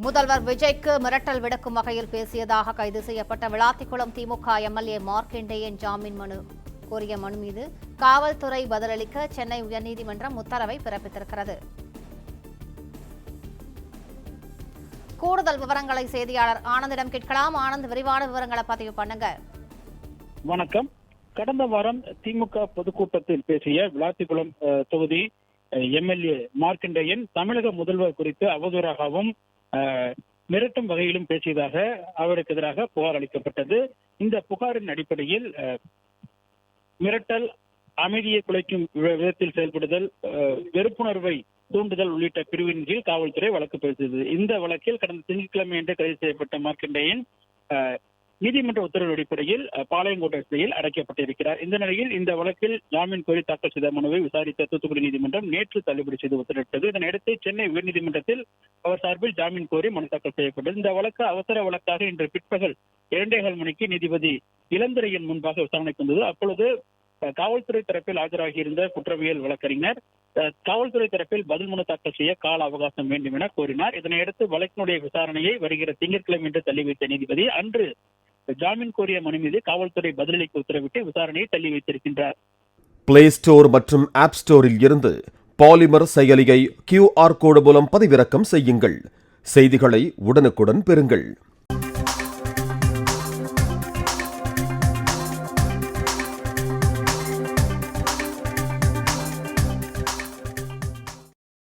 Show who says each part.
Speaker 1: முதல்வர் விஜய்க்கு மிரட்டல் விடுக்கும் வகையில் பேசியதாக கைது செய்யப்பட்ட விளாத்திக்குளம் திமுக எம்எல்ஏ மார்க்கண்டேயன் ஜாமீன் மனு கோரிய மனு மீது காவல்துறை பதிலளிக்க சென்னை உயர்நீதிமன்றம் உத்தரவை பிறப்பித்திருக்கிறது. கூடுதல் விவரங்களை செய்தியாளர் ஆனந்திடம் கேட்கலாம். ஆனந்த், விரிவான விவரங்களை பதிவு பண்ணுங்க.
Speaker 2: வணக்கம். கடந்த வாரம் திமுக பொதுக்கூட்டத்தில் பேசிய விளாத்திக்குளம் தொகுதி எம்எல்ஏ மார்க்கண்டேயன் தமிழக முதல்வர் குறித்து அவதூறாகவும் மிரட்டும் வகையிலும் பேசியதாக அவருக்கு எதிராக புகார் அளிக்கப்பட்டது. இந்த புகாரின் அடிப்படையில் மிரட்டல், அமைதியை குலைக்கும் விதத்தில் செயல்படுதல், வெறுப்புணர்வை தூண்டுதல் உள்ளிட்ட பிரிவின் கீழ் காவல்துறை வழக்கு பேசியது. இந்த வழக்கில் கடந்த திங்கட்கிழமை அன்று கைது செய்யப்பட்ட மார்க்கண்டேயன் நீதிமன்ற உத்தரவு அடிப்படையில் பாளையங்கோட்டை சிறையில் அடைக்கப்பட்டிருக்கிறார். இந்த நிலையில் இந்த வழக்கில் ஜாமீன் கோரி தாக்கல் செய்த மனுவை விசாரித்த தூத்துக்குடி நீதிமன்றம் நேற்று தள்ளுபடி செய்து உத்தரவிட்டது. இதனையடுத்து சென்னை உயர்நீதிமன்றத்தில் அவர் சார்பில் ஜாமீன் கோரி மனு தாக்கல் செய்யப்பட்டது. இந்த வழக்கு அவசர வழக்காக இன்று பிற்பகல் 2:15 மணிக்கு நீதிபதி இளந்திரையின் முன்பாக விசாரணைக்கு வந்தது. அப்பொழுது காவல்துறை தரப்பில் ஆஜராகியிருந்த குற்றவியல் வழக்கறிஞர் காவல்துறை தரப்பில் பதில் மனு தாக்கல் செய்ய கால அவகாசம் வேண்டும் என கோரினார். இதனையடுத்து வழக்கினுடைய விசாரணையை வருகிற திங்கட்கிழமை என்று தள்ளி வைத்த நீதிபதி அன்று ஜாமீன் கோரிய மனு மீது காவல்துறை பதிலளிக்க உத்தரவிட்டு விசாரணையை தள்ளி வைத்திருக்கின்றார்.
Speaker 3: பிளே ஸ்டோர் மற்றும் ஆப் ஸ்டோரில் இருந்து பாலிமர் செயலியை QR கோடு மூலம் பதிவிறக்கம் செய்யுங்கள். செய்திகளை உடனுக்குடன் பெறுங்கள்.